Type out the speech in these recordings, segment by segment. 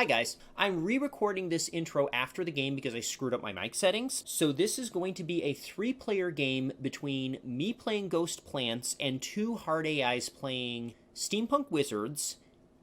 Hi guys, I'm re-recording this intro after the game because I screwed up my mic settings. So this is going to be a 3-player game between me playing Ghost Plants and 2 hard AIs playing Steampunk Wizards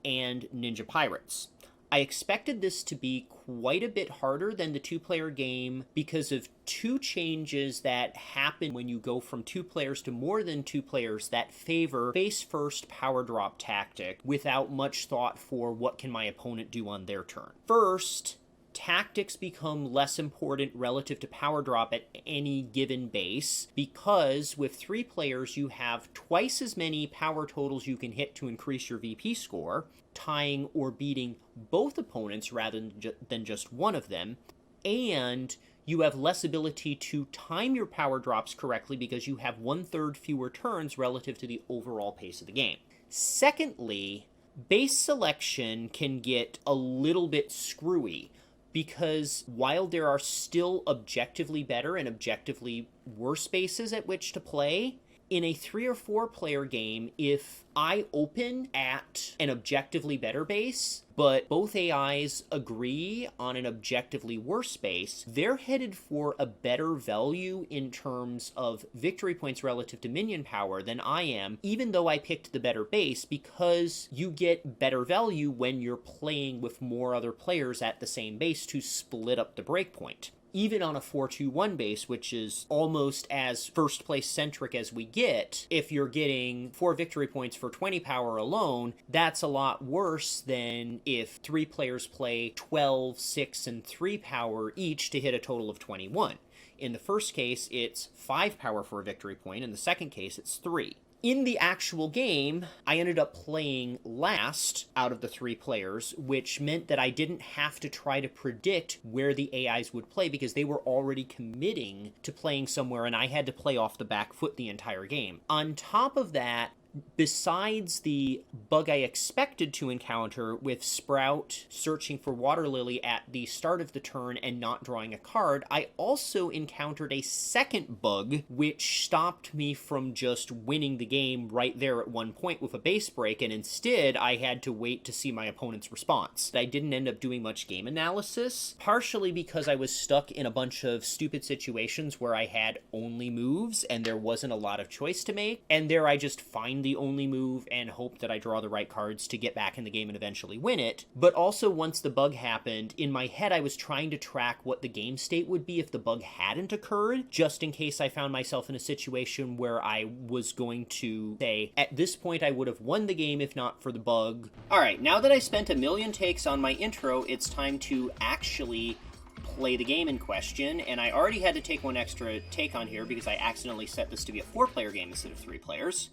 and Ninja Pirates. I expected this to be quite a bit harder than the 2-player game because of 2 changes that happen when you go from 2 players to more than 2 players that favor face-first power drop tactic without much thought for what can my opponent do on their turn. First, tactics become less important relative to power drop at any given base because with 3 players you have twice as many power totals you can hit to increase your VP score, tying or beating both opponents rather than just one of them, and you have less ability to time your power drops correctly because you have 1/3 fewer turns relative to the overall pace of the game. Secondly, base selection can get a little bit screwy because while there are still objectively better and objectively worse bases at which to play, in a 3 or 4 player game, if I open at an objectively better base, but both AIs agree on an objectively worse base, they're headed for a better value in terms of victory points relative to minion power than I am, even though I picked the better base, because you get better value when you're playing with more other players at the same base to split up the breakpoint. Even on a 4-2-1 base, which is almost as first place centric as we get, if you're getting 4 victory points for 20 power alone, that's a lot worse than if 3 players play 12, 6, and 3 power each to hit a total of 21. In the first case, it's 5 power for a victory point. In the second case, it's 3. In the actual game, I ended up playing last out of the 3 players, which meant that I didn't have to try to predict where the AIs would play because they were already committing to playing somewhere and I had to play off the back foot the entire game. On top of that, besides the bug I expected to encounter with Sprout searching for Water Lily at the start of the turn and not drawing a card, I also encountered a second bug which stopped me from just winning the game right there at one point with a base break, and instead I had to wait to see my opponent's response. I didn't end up doing much game analysis, partially because I was stuck in a bunch of stupid situations where I had only moves and there wasn't a lot of choice to make, and there I just find the only move and hope that I draw the right cards to get back in the game and eventually win it. But also once the bug happened, in my head I was trying to track what the game state would be if the bug hadn't occurred, just in case I found myself in a situation where I was going to say, at this point I would have won the game if not for the bug. Alright, now that I spent a million takes on my intro, it's time to actually play the game in question, and I already had to take one extra take on here because I accidentally set this to be a 4-player game instead of 3 players.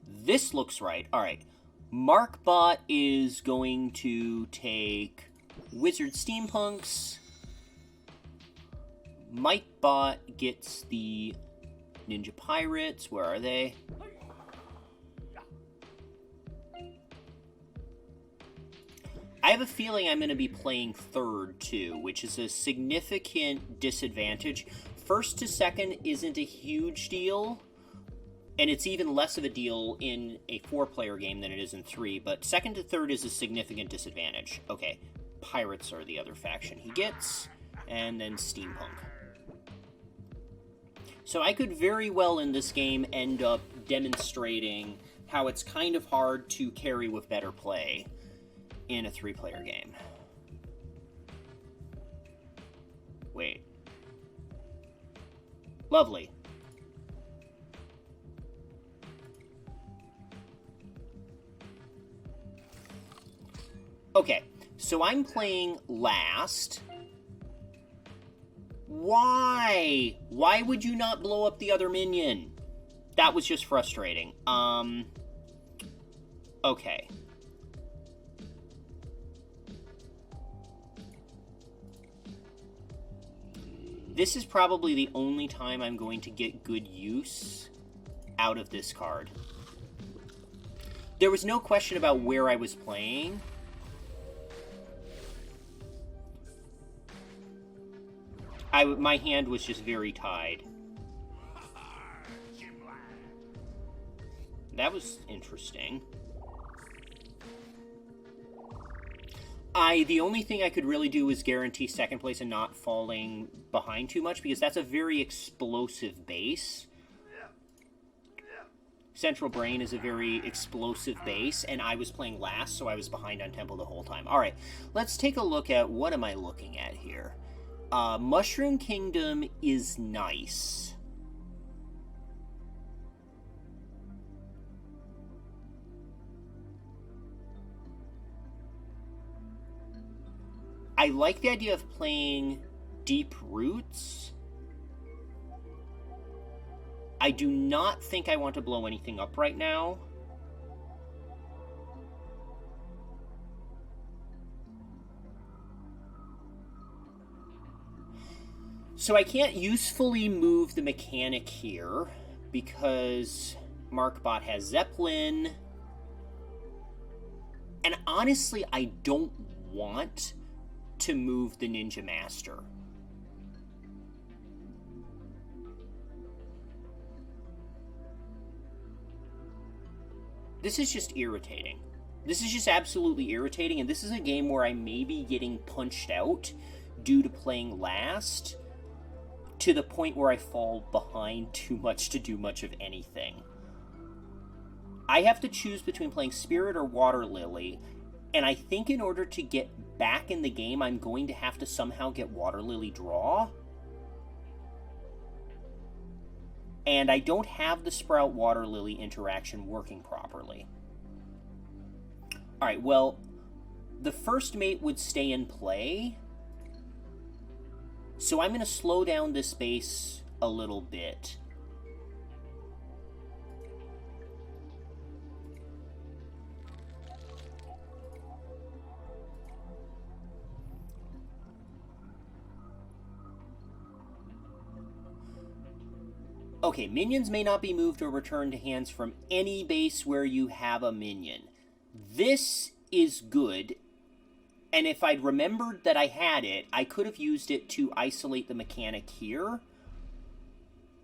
This looks right. Alright. Markbot is going to take Wizard Steampunks. Micbot gets the Ninja Pirates. Where are they? I have a feeling I'm going to be playing third, too, which is a significant disadvantage. First to second isn't a huge deal, and it's even less of a deal in a 4-player game than it is in 3, but second to third is a significant disadvantage. Okay, Pirates are the other faction he gets, and then Steampunk. So I could very well in this game end up demonstrating how it's kind of hard to carry with better play in a 3-player game. Wait. Lovely. Okay, so I'm playing last. Why? Why would you not blow up the other minion? That was just frustrating. Okay. This is probably the only time I'm going to get good use out of this card. There was no question about where I was playing. My hand was just very tied. That was interesting. The only thing I could really do is guarantee second place and not falling behind too much, because that's a very explosive base. Central Brain is a very explosive base, and I was playing last, so I was behind on tempo the whole time. All right, let's take a look at what am I looking at here. Mushroom Kingdom is nice. I like the idea of playing Deep Roots. I do not think I want to blow anything up right now. So I can't usefully move the mechanic here because Markbot has Zeppelin. And honestly, I don't want to move the Ninja Master. This is just irritating. This is just absolutely irritating, and this is a game where I may be getting punched out due to playing last to the point where I fall behind too much to do much of anything. I have to choose between playing Spirit or Water Lily, and I think in order to get back in the game, I'm going to have to somehow get Water Lily draw. And I don't have the Sprout Water Lily interaction working properly. Alright, well, the first mate would stay in play. So I'm going to slow down this base a little bit. Okay, minions may not be moved or returned to hands from any base where you have a minion. This is good, and if I'd remembered that I had it, I could have used it to isolate the mechanic here,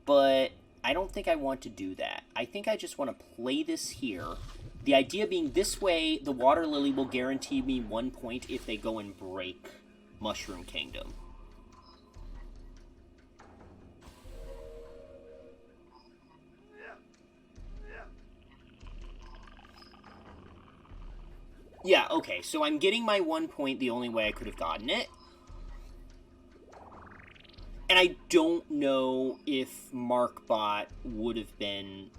but I don't think I want to do that. I think I just want to play this here. The idea being this way, the Water Lily will guarantee me 1 point if they go and break Mushroom Kingdom. Yeah, okay, so I'm getting my 1 point the only way I could have gotten it. And I don't know if Markbot would have been...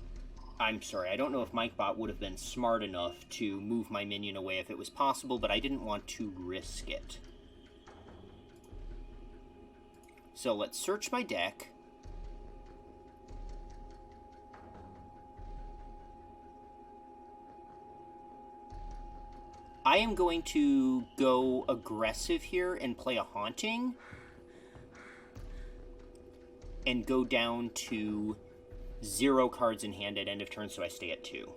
I'm sorry, I don't know if Micbot would have been smart enough to move my minion away if it was possible, but I didn't want to risk it. So let's search my deck. I am going to go aggressive here and play a Haunting. And go down to 0 cards in hand at end of turn, so I stay at 2.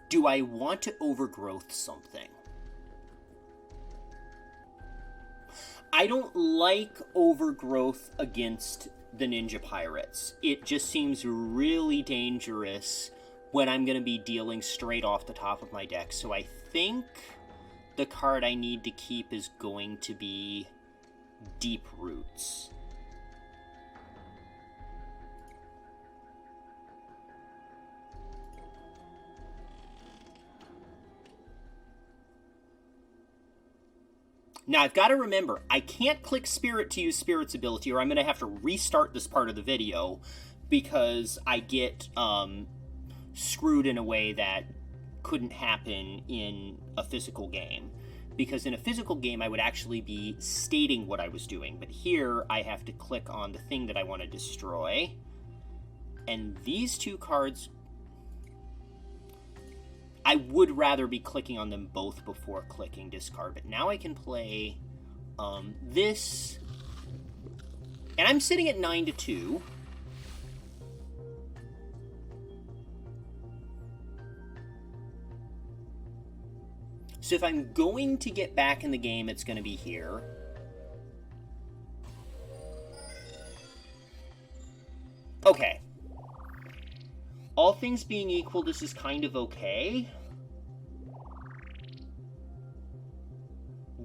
Do I want to overgrowth something? I don't like overgrowth against the Ninja Pirates. It just seems really dangerous when I'm going to be dealing straight off the top of my deck. So I think the card I need to keep is going to be Deep Roots. Now, I've got to remember, I can't click Spirit to use Spirit's ability, or I'm going to have to restart this part of the video, because I get screwed in a way that couldn't happen in a physical game. Because in a physical game, I would actually be stating what I was doing. But here, I have to click on the thing that I want to destroy. And these 2 cards... I would rather be clicking on them both before clicking discard. But now I can play this. And I'm sitting at 9-2. So if I'm going to get back in the game, it's going to be here. Okay. All things being equal, this is kind of okay.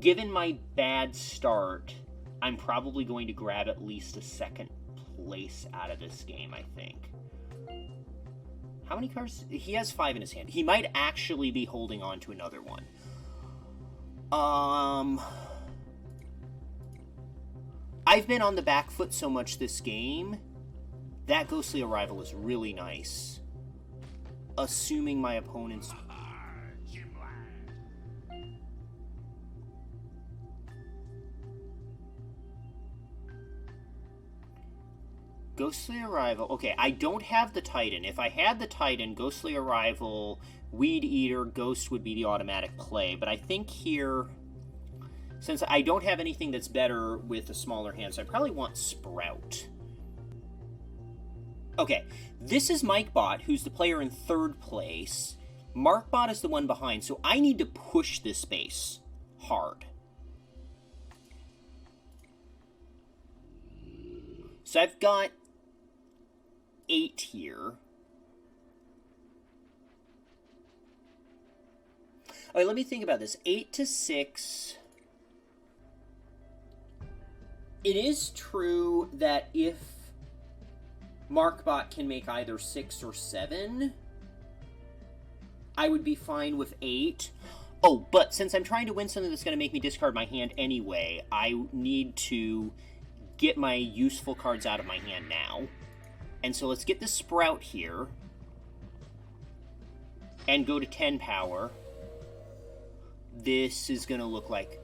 given my bad start, I'm probably going to grab at least a second place out of this game, I think. How many cards? He has 5 in his hand. He might actually be holding on to another one. I've been on the back foot so much this game. That Ghostly Arrival is really nice. Assuming my opponent's... Ghostly Arrival. Okay, I don't have the Titan. If I had the Titan, Ghostly Arrival, Weed Eater, Ghost would be the automatic play. But I think here, since I don't have anything that's better with a smaller hand, so I probably want Sprout. Okay, this is MikeBot, who's the player in 3rd place. MarkBot is the one behind, so I need to push this space hard. So I've got 8 here. All right, let me think about this. 8 to 6. It is true that if MarkBot can make either 6 or 7, I would be fine with 8. Oh, but since I'm trying to win something that's going to make me discard my hand anyway, I need to get my useful cards out of my hand now. And so let's get the Sprout here. And go to 10 power. This is going to look like...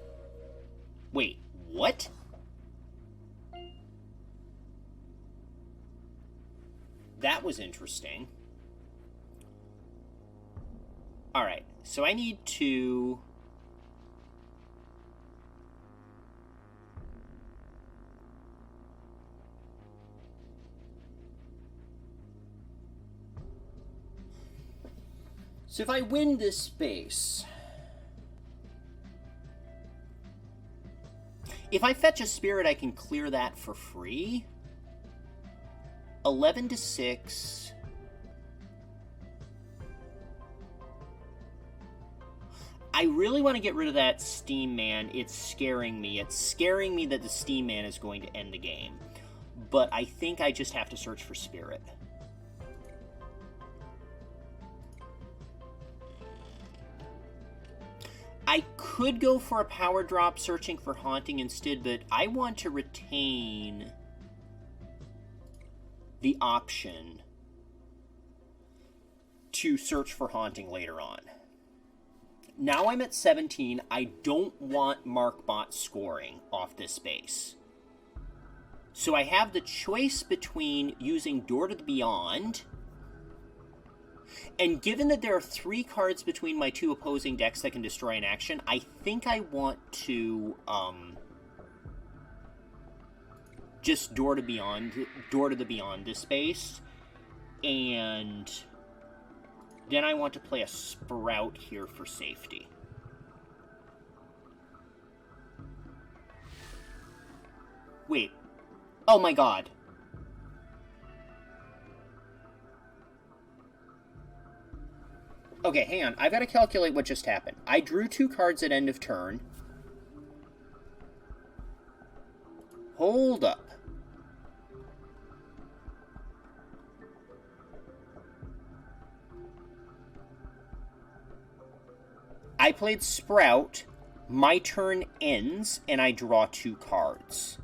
Wait, what? That was interesting. Alright, so I need to... So if I win this space... If I fetch a Spirit, I can clear that for free. 11 to 6. I really want to get rid of that Steam Man. It's scaring me. It's scaring me that the Steam Man is going to end the game. But I think I just have to search for Spirit. I could go for a power drop searching for Haunting instead, but I want to retain the option to search for Haunting later on. Now I'm at 17. I don't want MarkBot scoring off this base. So I have the choice between using Door to the Beyond, and given that there are 3 cards between my 2 opposing decks that can destroy an action, I think I want to just Door to the Beyond this base, and then I want to play a Sprout here for safety. Wait. Oh my god. Okay, hang on. I've got to calculate what just happened. I drew 2 cards at end of turn. Hold up. I played Sprout. My turn ends, and I draw 2 cards.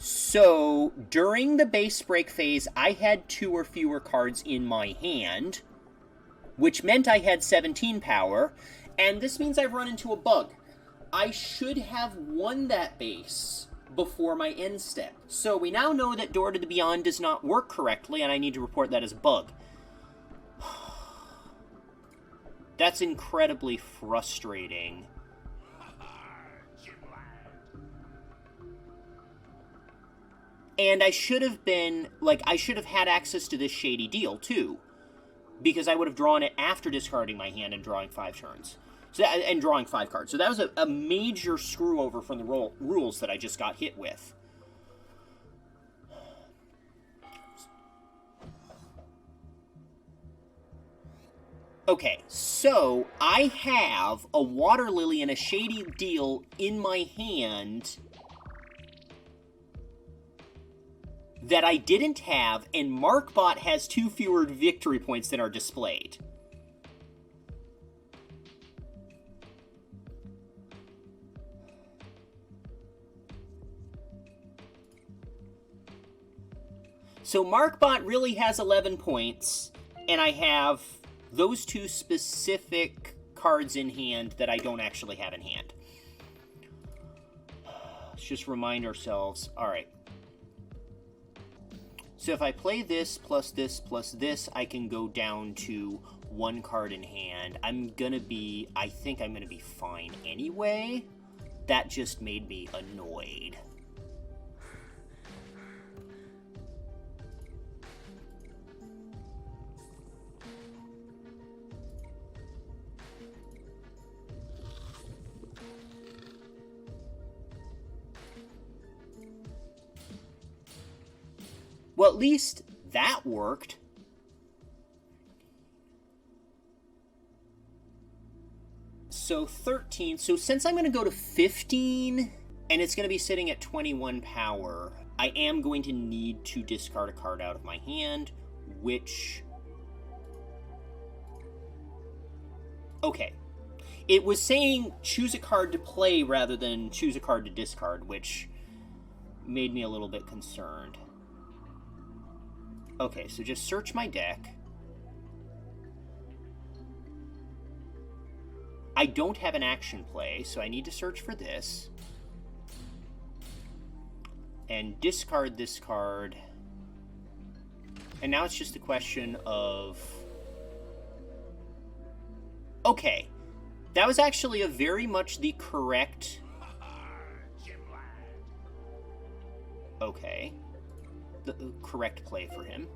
So, during the base break phase, I had 2 or fewer cards in my hand, which meant I had 17 power, and this means I've run into a bug. I should have won that base before my end step. So we now know that Door to the Beyond does not work correctly, and I need to report that as a bug. That's incredibly frustrating. And I should have been, I should have had access to this shady deal, too. Because I would have drawn it after discarding my hand and drawing 5 turns. And drawing 5 cards. So that was a major screw-over from the rules that I just got hit with. Okay, so I have a Water Lily and a Shady Deal in my hand that I didn't have, and Markbot has 2 fewer victory points than are displayed. So Markbot really has 11 points, and I have those 2 specific cards in hand that I don't actually have in hand. Let's just remind ourselves. All right. So if I play this plus this plus this, I can go down to 1 card in hand. I think I'm gonna be fine anyway. That just made me annoyed. Well, at least that worked. So 13. So since I'm going to go to 15, and it's going to be sitting at 21 power, I am going to need to discard a card out of my hand, which... Okay. It was saying choose a card to play rather than choose a card to discard, which made me a little bit concerned. Okay, so just search my deck. I don't have an action play, so I need to search for this. And discard this card. And now it's just a question of... Okay. That was actually a very much the correct... Okay. The correct play for him.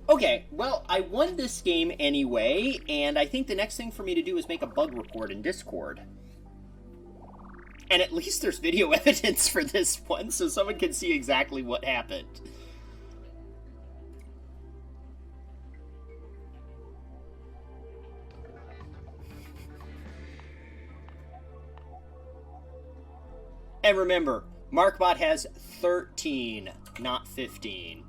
Okay, well, I won this game anyway, and I think the next thing for me to do is make a bug report in Discord. And at least there's video evidence for this one, so someone can see exactly what happened. And remember, Markbot has 13, not 15.